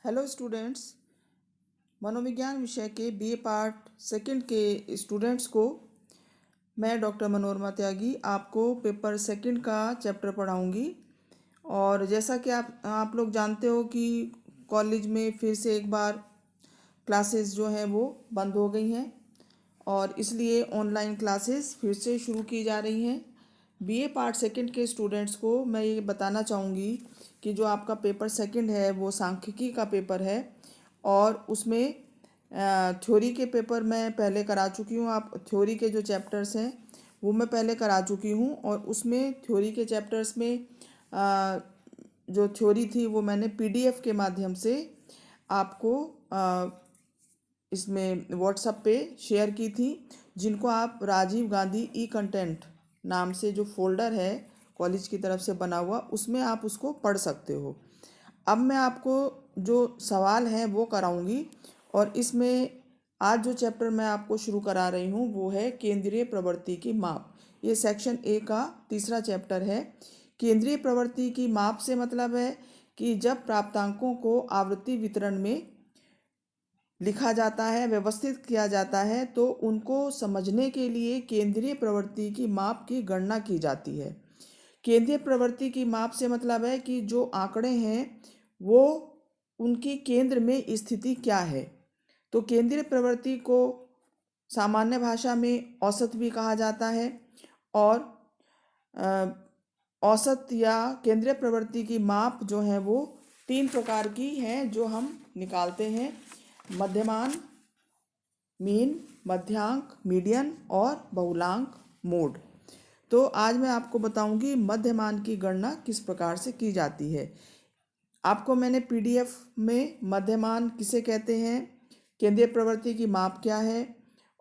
Hello students. मनोविज्ञान विषय के बीए पार्ट सेकंड के स्टूडेंट्स को मैं डॉक्टर मनोरमा त्यागी आपको पेपर सेकंड का चैप्टर पढ़ाऊंगी। और जैसा कि आप लोग जानते हो कि कॉलेज में फिर से एक बार क्लासेस जो हैं वो बंद हो गई हैं और इसलिए ऑनलाइन क्लासेस फिर से शुरू की जा रही हैं। बीए पार्ट सेकंड के स्टूडेंट्स को मैं ये बताना चाहूँगी कि जो आपका पेपर सेकंड है वो सांख्यिकी का पेपर है और उसमें थ्योरी के पेपर मैं पहले करा चुकी हूँ। आप थ्योरी के जो चैप्टर्स हैं वो मैं पहले करा चुकी हूँ और उसमें थ्योरी के चैप्टर्स में जो थ्योरी थी वो मैंने पीडीएफ के माध्यम से आपको इसमें व्हाट्सएप पे शेयर की थी, जिनको आप राजीव गांधी ई कंटेंट नाम से जो फोल्डर है कॉलेज की तरफ से बना हुआ उसमें आप उसको पढ़ सकते हो। अब मैं आपको जो सवाल हैं वो कराऊंगी और इसमें आज जो चैप्टर मैं आपको शुरू करा रही हूँ वो है केंद्रीय प्रवृत्ति की माप। ये सेक्शन ए का तीसरा चैप्टर है। केंद्रीय प्रवृत्ति की माप से मतलब है कि जब प्राप्तांकों को आवृत्ति वितरण में लिखा जाता है, व्यवस्थित किया जाता है, तो उनको समझने के लिए केंद्रीय प्रवृत्ति की माप की गणना की जाती है। केंद्रीय प्रवृत्ति की माप से मतलब है कि जो आंकड़े हैं वो उनकी केंद्र में स्थिति क्या है। तो केंद्रीय प्रवृत्ति को सामान्य भाषा में औसत भी कहा जाता है और औसत या केंद्रीय प्रवृत्ति की माप जो है वो 3 प्रकार की हैं जो हम निकालते हैं: मध्यमान, मीन, मध्यांक, मीडियन और बहुलांक मोड। तो आज मैं आपको बताऊंगी मध्यमान की गणना किस प्रकार से की जाती है। आपको मैंने पीडीएफ में मध्यमान किसे कहते हैं, केंद्रीय प्रवृत्ति की माप क्या है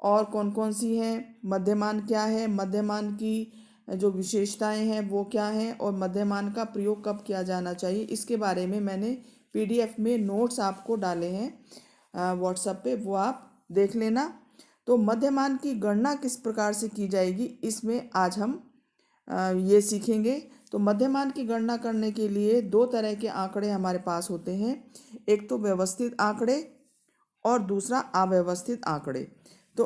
और कौन कौन सी हैं, मध्यमान क्या है, मध्यमान की जो विशेषताएं हैं वो क्या हैं और मध्यमान का प्रयोग कब किया जाना चाहिए, इसके बारे में मैंने पीडीएफ में नोट्स आपको डाले हैं व्हाट्सएप पे, वो आप देख लेना। तो मध्यमान की गणना किस प्रकार से की जाएगी इसमें आज हम ये सीखेंगे। तो मध्यमान की गणना करने के लिए 2 तरह के आंकड़े हमारे पास होते हैं, एक तो व्यवस्थित आंकड़े और दूसरा अव्यवस्थित आंकड़े। तो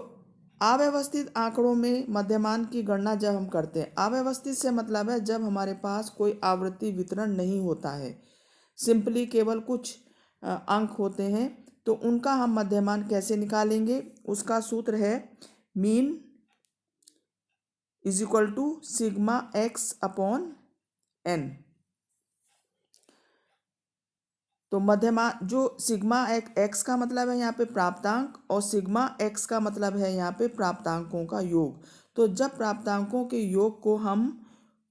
अव्यवस्थित आंकड़ों में मध्यमान की गणना जब हम करते हैं, अव्यवस्थित से मतलब है जब हमारे पास कोई आवृत्ति वितरण नहीं होता है, सिंपली केवल कुछ अंक होते हैं, तो उनका हम मध्यमान कैसे निकालेंगे, उसका सूत्र है mean is equal to sigma x upon n. तो मध्यमान जो सिग्मा एक्स का मतलब है यहाँ पे प्राप्तांक और सिग्मा एक्स का मतलब है यहाँ पे प्राप्तांकों का योग। तो जब प्राप्तांकों के योग को हम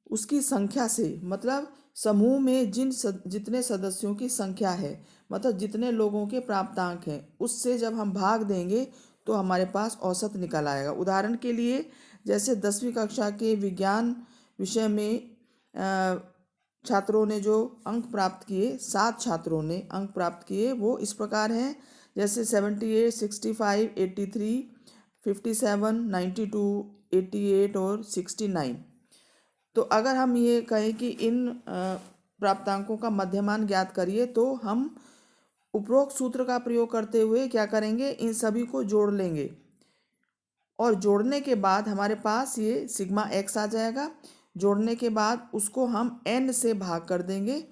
उसकी संख्या से, मतलब समूह में जितने सदस्यों की संख्या है, मतलब जितने लोगों के प्राप्तांक हैं, उससे जब हम भाग देंगे तो हमारे पास औसत निकल आएगा। उदाहरण के लिए जैसे 10वीं कक्षा के विज्ञान विषय में छात्रों ने जो अंक प्राप्त किए, 7 छात्रों ने अंक प्राप्त किए, वो इस प्रकार हैं जैसे 78, 65, 83, 57, 92, 88 और 69। तो अगर हम ये कहें कि इन प्राप्तांकों का मध्यमान ज्ञात करिए तो हम उपरोक्त सूत्र का प्रयोग करते हुए क्या करेंगे, इन सभी को जोड़ लेंगे और जोड़ने के बाद हमारे पास ये सिग्मा एक्स आ जाएगा। जोड़ने के बाद उसको हम n से भाग कर देंगे।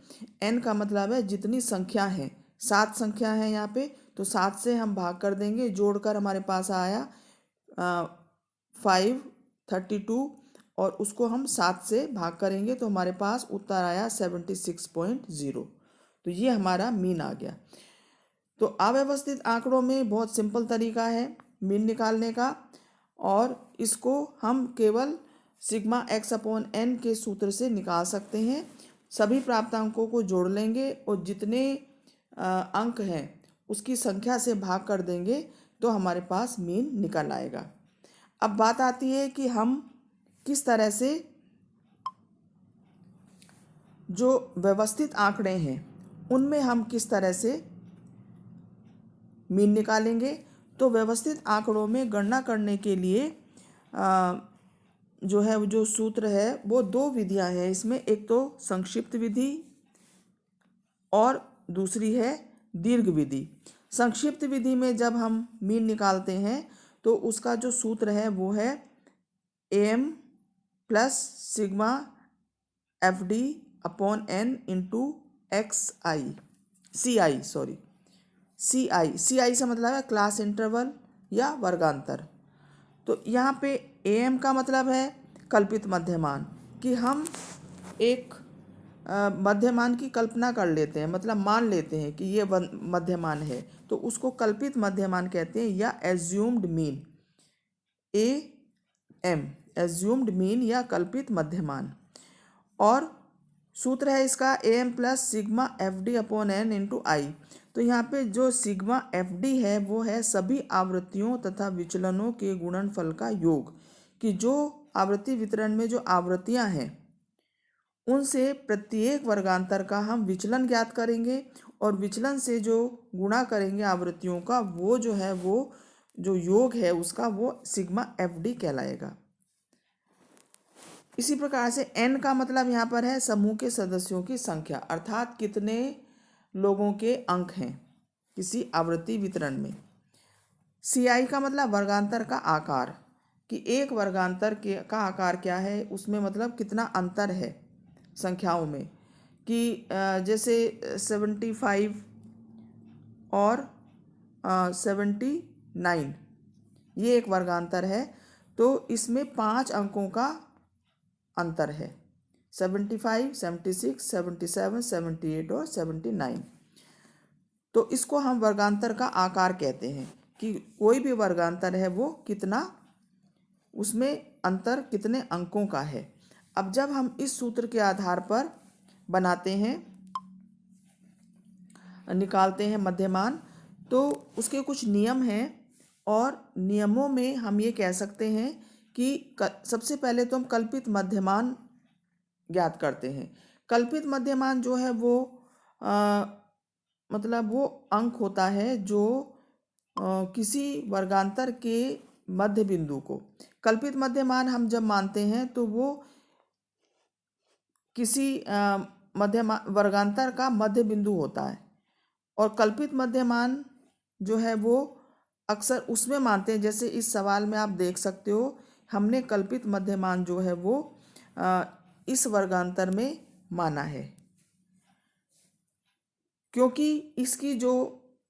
n का मतलब है जितनी संख्या है, 7 संख्या है यहाँ पे, तो 7 से हम भाग कर देंगे। जोड़कर हमारे पास आया 532 और उसको हम 7 से भाग करेंगे तो हमारे पास उत्तर आया 76.0। तो ये हमारा मीन आ गया। तो अव्यवस्थित आंकड़ों में बहुत सिंपल तरीका है मीन निकालने का और इसको हम केवल सिग्मा एक्स अपॉन एन के सूत्र से निकाल सकते हैं। सभी प्राप्तांकों को जोड़ लेंगे और जितने अंक हैं उसकी संख्या से भाग कर देंगे तो हमारे पास मीन निकल आएगा। अब बात आती है कि हम किस तरह से जो व्यवस्थित आंकड़े हैं उनमें हम किस तरह से मीन निकालेंगे। तो व्यवस्थित आंकड़ों में गणना करने के लिए जो है जो सूत्र है वो 2 विधियां हैं इसमें, एक तो संक्षिप्त विधि और दूसरी है दीर्घ विधि। संक्षिप्त विधि में जब हम मीन निकालते हैं तो उसका जो सूत्र है वो है AM plus sigma FD upon N into XI CI sorry CI से मतलब है क्लास इंटरवल या वर्गांतर। तो यहाँ पे AM का मतलब है कल्पित मध्यमान, कि हम एक मध्यमान की कल्पना कर लेते हैं, मतलब मान लेते हैं कि ये मध्यमान है, तो उसको कल्पित मध्यमान कहते हैं, या assumed mean, AM assumed mean या कल्पित मध्यमान। और सूत्र है इसका AM plus sigma FD upon N into I। तो यहाँ पे जो सिग्मा FD है वो है सभी आवृत्तियों तथा विचलनों के गुणनफल का योग, कि जो आवृत्ति वितरण में जो आवृत्तियाँ हैं उनसे प्रत्येक वर्गांतर का हम विचलन ज्ञात करेंगे, और विचलन से जो गुणा करेंगे आवृत्तियों का, वो जो है वो जो योग है उसका वो सिग्मा FD कहलाएगा। इसी प्रकार से N का मतलब यहाँ पर है समूह के सदस्यों की संख्या, अर्थात कितने लोगों के अंक हैं किसी आवृत्ति वितरण में। CI का मतलब वर्गांतर का आकार, कि एक वर्गांतर का आकार क्या है, उसमें मतलब कितना अंतर है संख्याओं में, कि जैसे 75 और 79 ये एक वर्गांतर है, तो इसमें 5 अंकों का अंतर है, 75, 76, 77, 78 और 79। तो इसको हम वर्गांतर का आकार कहते हैं, कि कोई भी वर्गांतर है वो कितना, उसमें अंतर कितने अंकों का है। अब जब हम इस सूत्र के आधार पर बनाते हैं, निकालते हैं मध्यमान, तो उसके कुछ नियम हैं, और नियमों में हम ये कह सकते हैं कि सबसे पहले तो हम कल्पित मध्यमान ज्ञात करते हैं। कल्पित मध्यमान जो है वो मतलब वो अंक होता है जो किसी वर्गांतर के मध्य बिंदु को, कल्पित मध्यमान हम जब मानते हैं तो वो किसी मध्यमान वर्गांतर का मध्य बिंदु होता है, और कल्पित मध्यमान जो है वो अक्सर उसमें मानते हैं, जैसे इस सवाल में आप देख सकते हो, हमने कल्पित मध्यमान जो है वो इस वर्गांतर में माना है, क्योंकि इसकी जो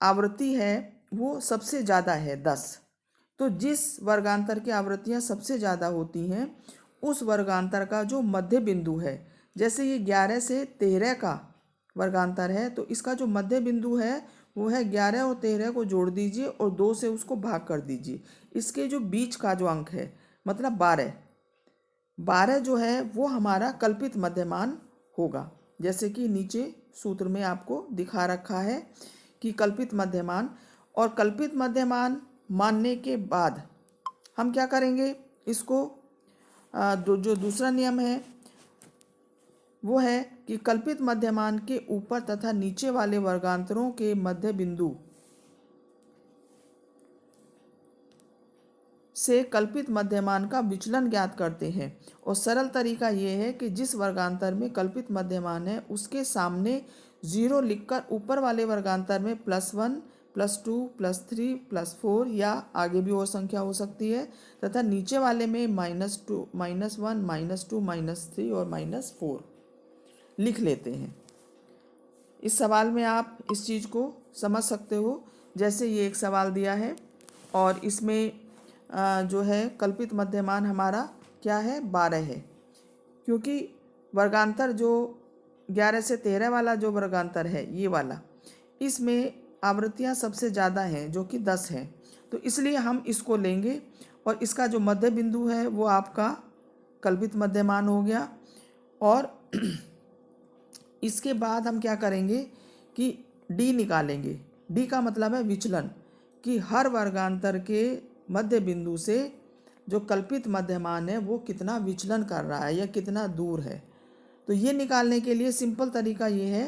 आवृत्ति है वो सबसे ज़्यादा है 10। तो जिस वर्गांतर की आवृत्तियाँ सबसे ज़्यादा होती हैं उस वर्गांतर का जो मध्य बिंदु है, जैसे ये 11 से 13 का वर्गांतर है, तो इसका जो मध्य बिंदु है वो है 11 और 13 को जोड़ दीजिए और 2 से उसको भाग कर दीजिए, इसके जो बीच का जो अंक है मतलब 12 जो है वो हमारा कल्पित मध्यमान होगा। जैसे कि नीचे सूत्र में आपको दिखा रखा है कि कल्पित मध्यमान, और कल्पित मध्यमान मानने के बाद हम क्या करेंगे, इसको जो दूसरा नियम है वो है कि कल्पित मध्यमान के ऊपर तथा नीचे वाले वर्गांतरों के मध्य बिंदु से कल्पित मध्यमान का विचलन ज्ञात करते हैं। और सरल तरीका ये है कि जिस वर्गांतर में कल्पित मध्यमान है उसके सामने 0 लिखकर ऊपर वाले वर्गांतर में +1, +2, +3, +4 या आगे भी और संख्या हो सकती है, तथा नीचे वाले में -2, -1, -2, -3 और -4 लिख लेते हैं। इस सवाल में आप इस चीज़ को समझ सकते हो। जैसे ये एक सवाल दिया है और इसमें जो है कल्पित मध्यमान हमारा क्या है 12 है, क्योंकि वर्गांतर जो 11 से 13 वाला जो वर्गांतर है ये वाला, इसमें आवृत्तियाँ सबसे ज़्यादा हैं जो कि 10 हैं, तो इसलिए हम इसको लेंगे और इसका जो मध्य बिंदु है वो आपका कल्पित मध्यमान हो गया। और इसके बाद हम क्या करेंगे कि D निकालेंगे। D का मतलब है विचलन, कि हर वर्गांतर के मध्य बिंदु से जो कल्पित मध्यमान है वो कितना विचलन कर रहा है या कितना दूर है। तो ये निकालने के लिए सिंपल तरीका ये है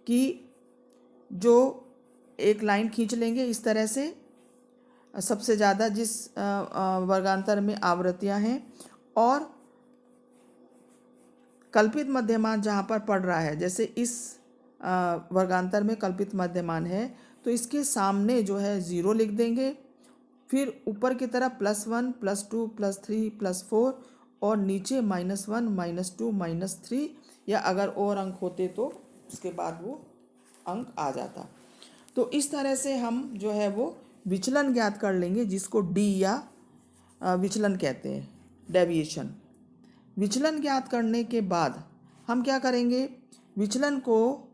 कि जो एक लाइन खींच लेंगे इस तरह से, सबसे ज़्यादा जिस वर्गांतर में आवृत्तियाँ हैं और कल्पित मध्यमान जहाँ पर पड़ रहा है, जैसे इस वर्गांतर में कल्पित मध्यमान है तो इसके सामने जो है 0 लिख देंगे, फिर ऊपर की तरफ +1 +2 +3 +4 और नीचे -1 -2 -3, या अगर और अंक होते तो उसके बाद वो अंक आ जाता। तो इस तरह से हम जो है वो विचलन ज्ञात कर लेंगे, जिसको डी या विचलन कहते हैं, डेविएशन। विचलन ज्ञात करने के बाद हम क्या करेंगे, विचलन को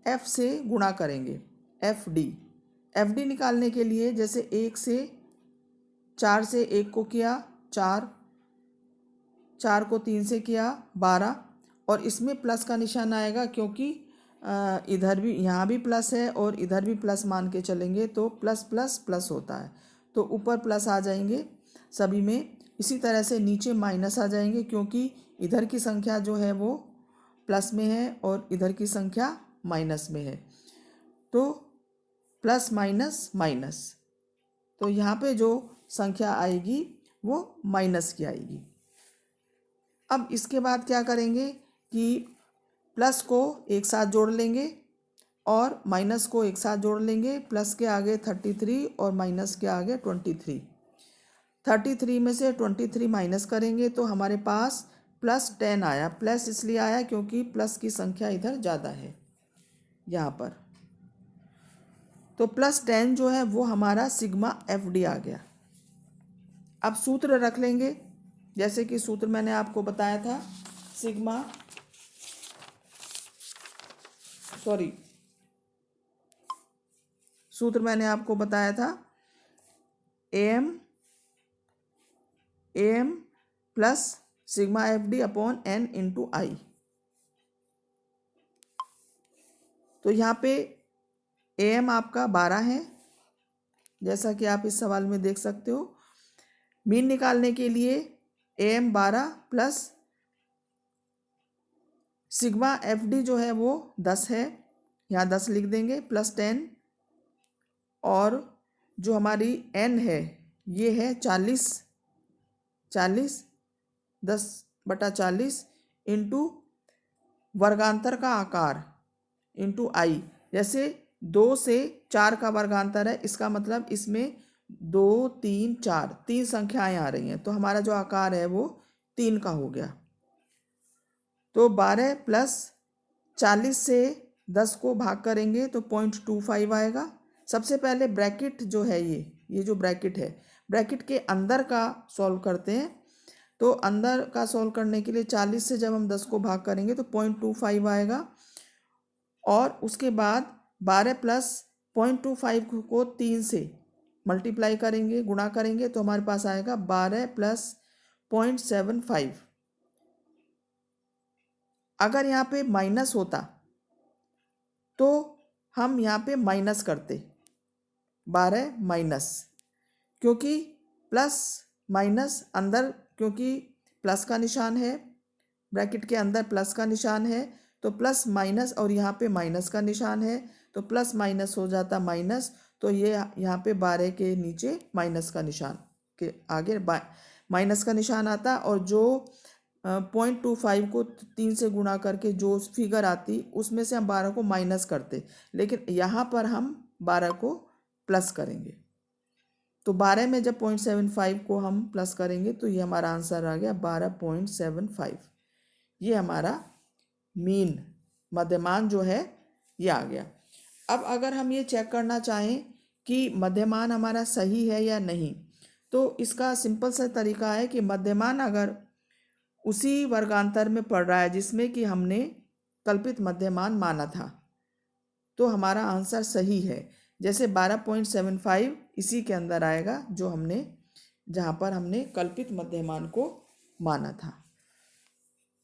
f से गुणा करेंगे, FD निकालने के लिए जैसे 4 से 1 को किया 4, 4 को 3 से किया 12, और इसमें प्लस का निशान आएगा क्योंकि इधर भी, यहाँ भी प्लस है और इधर भी प्लस मान के चलेंगे तो प्लस प्लस प्लस होता है, तो ऊपर प्लस आ जाएंगे सभी में। इसी तरह से नीचे माइनस आ जाएंगे क्योंकि इधर की संख्या जो है वो प्लस में है और इधर की संख्या माइनस में है, तो प्लस माइनस माइनस, तो यहाँ पे जो संख्या आएगी वो माइनस की आएगी। अब इसके बाद क्या करेंगे कि प्लस को एक साथ जोड़ लेंगे और माइनस को एक साथ जोड़ लेंगे। प्लस के आगे 33 और माइनस के आगे 23। 33 में से 23 माइनस करेंगे तो हमारे पास +10 आया। प्लस इसलिए आया क्योंकि प्लस की संख्या इधर ज़्यादा है यहाँ पर, तो +10 जो है वो हमारा सिग्मा FD आ गया। अब सूत्र रख लेंगे, जैसे कि सूत्र मैंने आपको बताया था, सूत्र मैंने आपको बताया था AM plus sigma FD upon N into I। तो यहाँ पे AM आपका 12 है, जैसा कि आप इस सवाल में देख सकते हो। मीन निकालने के लिए AM 12 प्लस सिग्मा FD जो है वो 10 है, यहाँ 10 लिख देंगे, +10, और जो हमारी N है ये है 40 10/40 इंटू वर्गांतर का आकार इंटू I। जैसे 2 से 4 का वर्गांतर है, इसका मतलब इसमें 2 3 4 3 संख्याएं आ रही हैं, तो हमारा जो आकार है वो 3 का हो गया। तो 12 प्लस 40 से 10 को भाग करेंगे तो 0.25 आएगा। सबसे पहले ब्रैकेट जो है ये जो ब्रैकेट है, ब्रैकेट के अंदर का सॉल्व करते हैं। तो अंदर का सॉल्व करने के लिए 40 से जब हम 10 को भाग करेंगे तो 0.25 आएगा, और उसके बाद 12 प्लस 0.25 को 3 से मल्टीप्लाई करेंगे, गुणा करेंगे, तो हमारे पास आएगा 12 प्लस 0.75। अगर यहाँ पे माइनस होता तो हम यहाँ पे माइनस करते 12 माइनस, क्योंकि प्लस माइनस अंदर, क्योंकि प्लस का निशान है, ब्रैकेट के अंदर प्लस का निशान है, तो प्लस माइनस, और यहाँ पे माइनस का निशान है, तो प्लस माइनस हो जाता माइनस, तो ये यहाँ पे 12 के नीचे माइनस का निशान के आगे माइनस का निशान आता, और जो 0.25 को 3 से गुणा करके जो फिगर आती उसमें से हम 12 को माइनस करते, लेकिन यहाँ पर हम 12 को प्लस करेंगे। तो 12 में जब 0.75 को हम प्लस करेंगे तो ये हमारा आंसर आ गया 12.75। ये हमारा मीन मध्यमान जो है ये आ गया। अब अगर हम ये चेक करना चाहें कि मध्यमान हमारा सही है या नहीं, तो इसका सिंपल सा तरीका है कि मध्यमान अगर उसी वर्गांतर में पड़ रहा है जिसमें कि हमने कल्पित मध्यमान माना था, तो हमारा आंसर सही है। जैसे 12.75 इसी के अंदर आएगा जो हमने, जहाँ पर हमने कल्पित मध्यमान को माना था।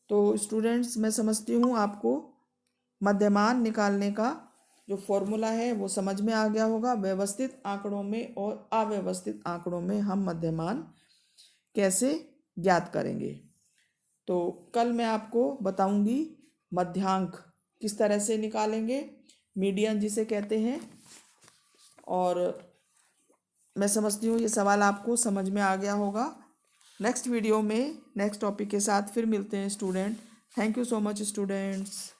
तो स्टूडेंट्स, मैं समझती हूँ आपको मध्यमान निकालने का जो फॉर्मूला है वो समझ में आ गया होगा। व्यवस्थित आंकड़ों में और अव्यवस्थित आंकड़ों में हम मध्यमान कैसे ज्ञात करेंगे। तो कल मैं आपको बताऊंगी मध्यांक किस तरह से निकालेंगे, मीडियन जिसे कहते हैं। और मैं समझती हूँ ये सवाल आपको समझ में आ गया होगा। नेक्स्ट वीडियो में नेक्स्ट टॉपिक के साथ फिर मिलते हैं student. Thank you so much students.